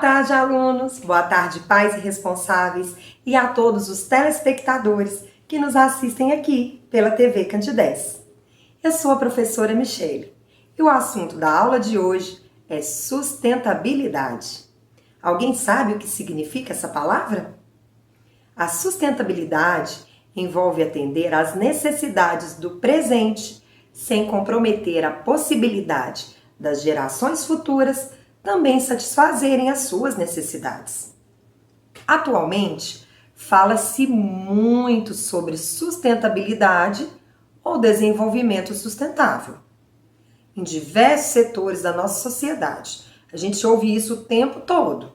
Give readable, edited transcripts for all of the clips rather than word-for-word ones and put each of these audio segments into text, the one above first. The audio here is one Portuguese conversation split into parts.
tarde, alunos. Boa tarde, pais e responsáveis e a todos os telespectadores que nos assistem aqui pela TV Candidez. Eu sou a professora Michele e o assunto da aula de hoje é sustentabilidade. Alguém sabe o que significa essa palavra? A sustentabilidade envolve atender às necessidades do presente sem comprometer a possibilidade das gerações futuras também satisfazerem as suas necessidades. Atualmente, fala-se muito sobre sustentabilidade ou desenvolvimento sustentável. Em diversos setores da nossa sociedade, a gente ouve isso o tempo todo.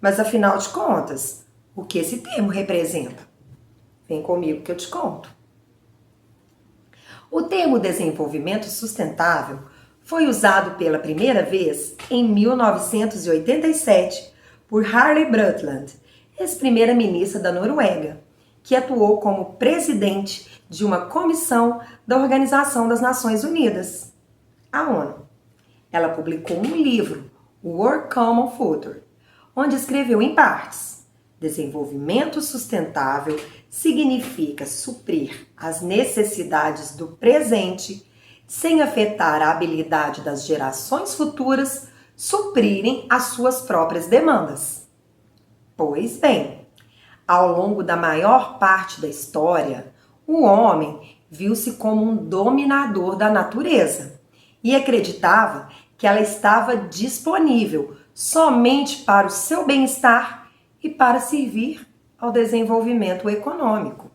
Mas afinal de contas, o que esse termo representa? Vem comigo que eu te conto. O termo desenvolvimento sustentável foi usado pela primeira vez em 1987 por Harley Brundtland, ex-primeira-ministra da Noruega, que atuou como presidente de uma comissão da Organização das Nações Unidas, a ONU. Ela publicou um livro, o World Common Future, onde escreveu em partes: desenvolvimento sustentável significa suprir as necessidades do presente sem afetar a habilidade das gerações futuras suprirem as suas próprias demandas. Pois bem, ao longo da maior parte da história, o homem viu-se como um dominador da natureza e acreditava que ela estava disponível somente para o seu bem-estar e para servir ao desenvolvimento econômico.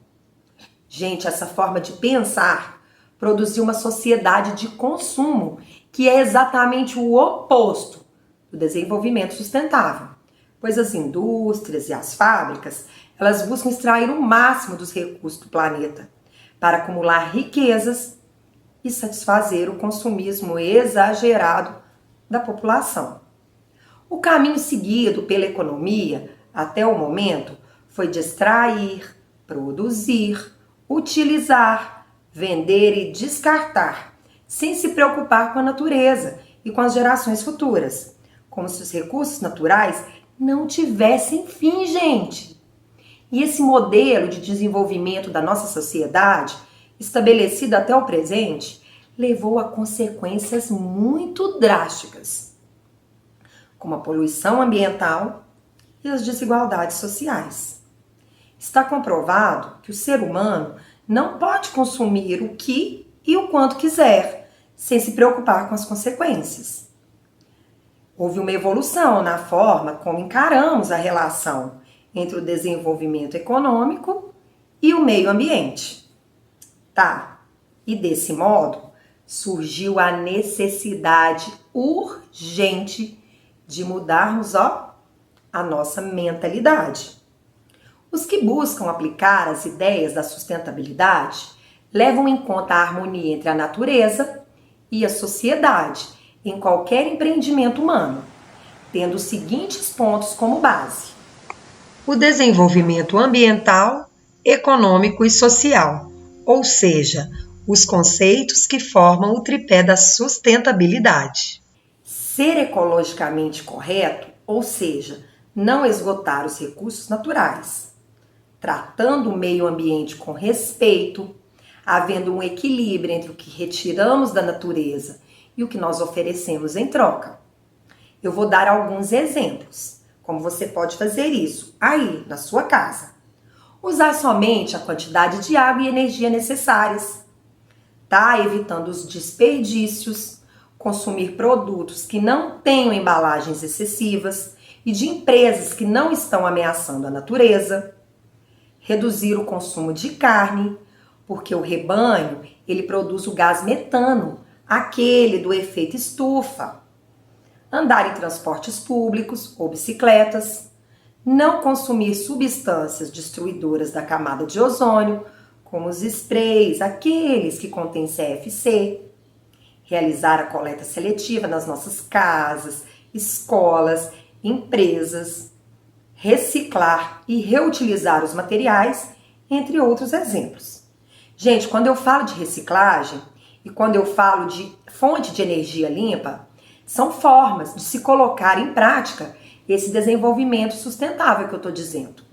Gente, essa forma de pensar produziu uma sociedade de consumo que é exatamente o oposto do desenvolvimento sustentável, pois as indústrias e as fábricas, elas buscam extrair o máximo dos recursos do planeta para acumular riquezas e satisfazer o consumismo exagerado da população. O caminho seguido pela economia até o momento foi de extrair, produzir, utilizar, vender e descartar, sem se preocupar com a natureza e com as gerações futuras, como se os recursos naturais não tivessem fim, gente. E esse modelo de desenvolvimento da nossa sociedade, estabelecido até o presente, levou a consequências muito drásticas, como a poluição ambiental e as desigualdades sociais. Está comprovado que o ser humano não pode consumir o que e o quanto quiser, sem se preocupar com as consequências. Houve uma evolução na forma como encaramos a relação entre o desenvolvimento econômico e o meio ambiente. E desse modo, surgiu a necessidade urgente de mudarmos a nossa mentalidade. Os que buscam aplicar as ideias da sustentabilidade levam em conta a harmonia entre a natureza e a sociedade em qualquer empreendimento humano, tendo os seguintes pontos como base: o desenvolvimento ambiental, econômico e social, ou seja, os conceitos que formam o tripé da sustentabilidade. Ser ecologicamente correto, ou seja, não esgotar os recursos naturais, tratando o meio ambiente com respeito, havendo um equilíbrio entre o que retiramos da natureza e o que nós oferecemos em troca. Eu vou dar alguns exemplos, como você pode fazer isso aí na sua casa. Usar somente a quantidade de água e energia necessárias, evitando os desperdícios, consumir produtos que não tenham embalagens excessivas e de empresas que não estão ameaçando a natureza. Reduzir o consumo de carne, porque o rebanho, ele produz o gás metano, aquele do efeito estufa. Andar em transportes públicos ou bicicletas. Não consumir substâncias destruidoras da camada de ozônio, como os sprays, aqueles que contêm CFC. Realizar a coleta seletiva nas nossas casas, escolas, empresas. Reciclar e reutilizar os materiais, entre outros exemplos. Gente, quando eu falo de reciclagem e quando eu falo de fonte de energia limpa, são formas de se colocar em prática esse desenvolvimento sustentável que eu estou dizendo.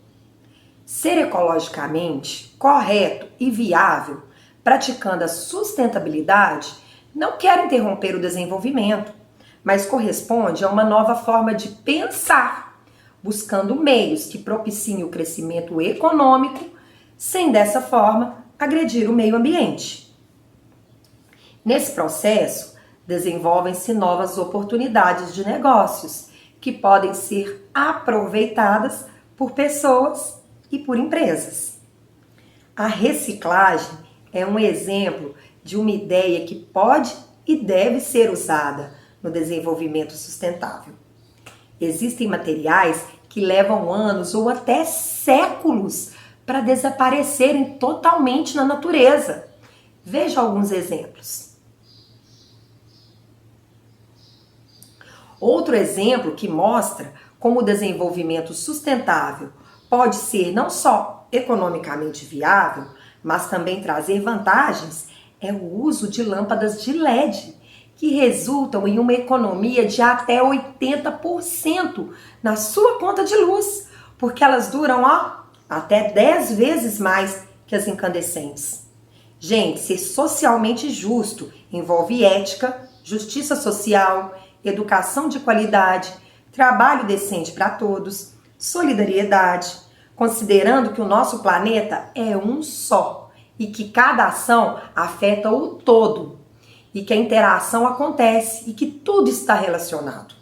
Ser ecologicamente correto e viável, praticando a sustentabilidade, não quer interromper o desenvolvimento, mas corresponde a uma nova forma de pensar, buscando meios que propiciem o crescimento econômico, sem dessa forma agredir o meio ambiente. Nesse processo, desenvolvem-se novas oportunidades de negócios que podem ser aproveitadas por pessoas e por empresas. A reciclagem é um exemplo de uma ideia que pode e deve ser usada no desenvolvimento sustentável. Existem materiais que levam anos ou até séculos para desaparecerem totalmente na natureza. Veja alguns exemplos. Outro exemplo que mostra como o desenvolvimento sustentável pode ser não só economicamente viável, mas também trazer vantagens é o uso de lâmpadas de LED, que resultam em uma economia de até 80% na sua conta de luz, porque elas duram até 10 vezes mais que as incandescentes. Gente, ser socialmente justo envolve ética, justiça social, educação de qualidade, trabalho decente para todos, solidariedade, considerando que o nosso planeta é um só e que cada ação afeta o todo e que a interação acontece e que tudo está relacionado.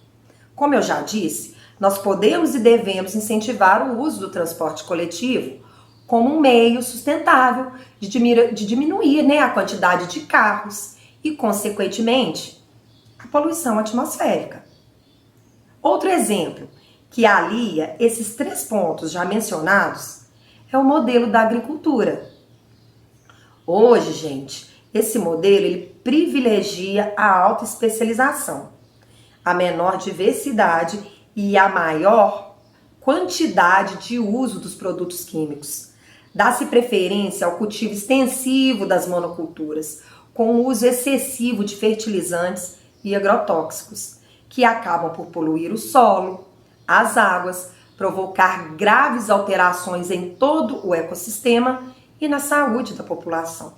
Como eu já disse, nós podemos e devemos incentivar o uso do transporte coletivo como um meio sustentável de diminuir a quantidade de carros e, consequentemente, a poluição atmosférica. Outro exemplo que alia esses 3 pontos já mencionados é o modelo da agricultura. Hoje, gente, esse modelo ele privilegia a alta especialização, a menor diversidade e a maior quantidade de uso dos produtos químicos. Dá-se preferência ao cultivo extensivo das monoculturas, com o uso excessivo de fertilizantes e agrotóxicos, que acabam por poluir o solo, as águas, provocar graves alterações em todo o ecossistema e na saúde da população.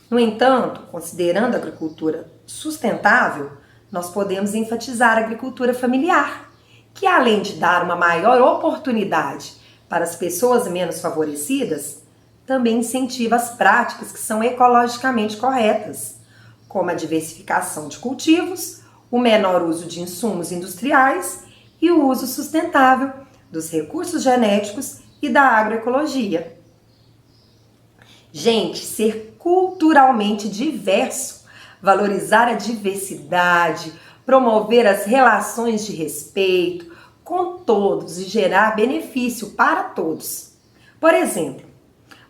No entanto, considerando a agricultura sustentável, nós podemos enfatizar a agricultura familiar, que além de dar uma maior oportunidade para as pessoas menos favorecidas, também incentiva as práticas que são ecologicamente corretas, como a diversificação de cultivos, o menor uso de insumos industriais e o uso sustentável dos recursos genéticos e da agroecologia. Gente, ser culturalmente diverso, valorizar a diversidade, promover as relações de respeito com todos e gerar benefício para todos. Por exemplo,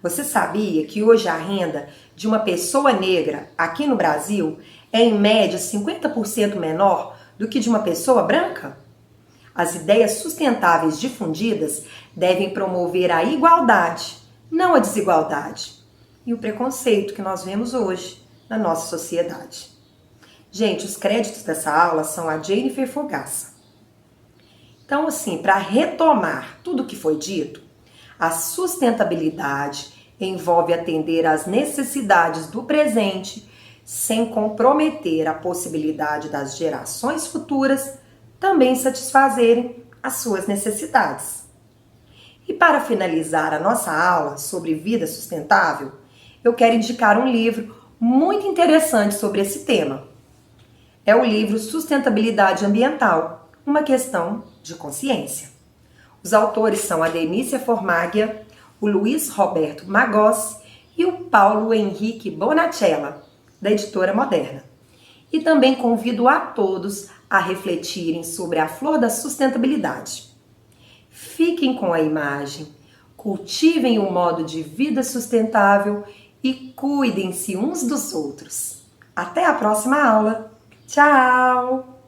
você sabia que hoje a renda de uma pessoa negra aqui no Brasil é em média 50% menor do que de uma pessoa branca? As ideias sustentáveis difundidas devem promover a igualdade, não a desigualdade, e o preconceito que nós vemos hoje na nossa sociedade. Gente, os créditos dessa aula são a Jennifer Fogaça. Então, assim, para retomar tudo o que foi dito, a sustentabilidade envolve atender às necessidades do presente sem comprometer a possibilidade das gerações futuras também satisfazerem as suas necessidades. E para finalizar a nossa aula sobre vida sustentável, eu quero indicar um livro muito interessante sobre esse tema. É o livro Sustentabilidade Ambiental, uma questão de consciência. Os autores são a Denícia Formaglia, o Luiz Roberto Magossi e o Paulo Henrique Bonacella, da editora Moderna. E também convido a todos a refletirem sobre a flor da sustentabilidade. Fiquem com a imagem, cultivem um modo de vida sustentável e cuidem-se uns dos outros. Até a próxima aula. Tchau!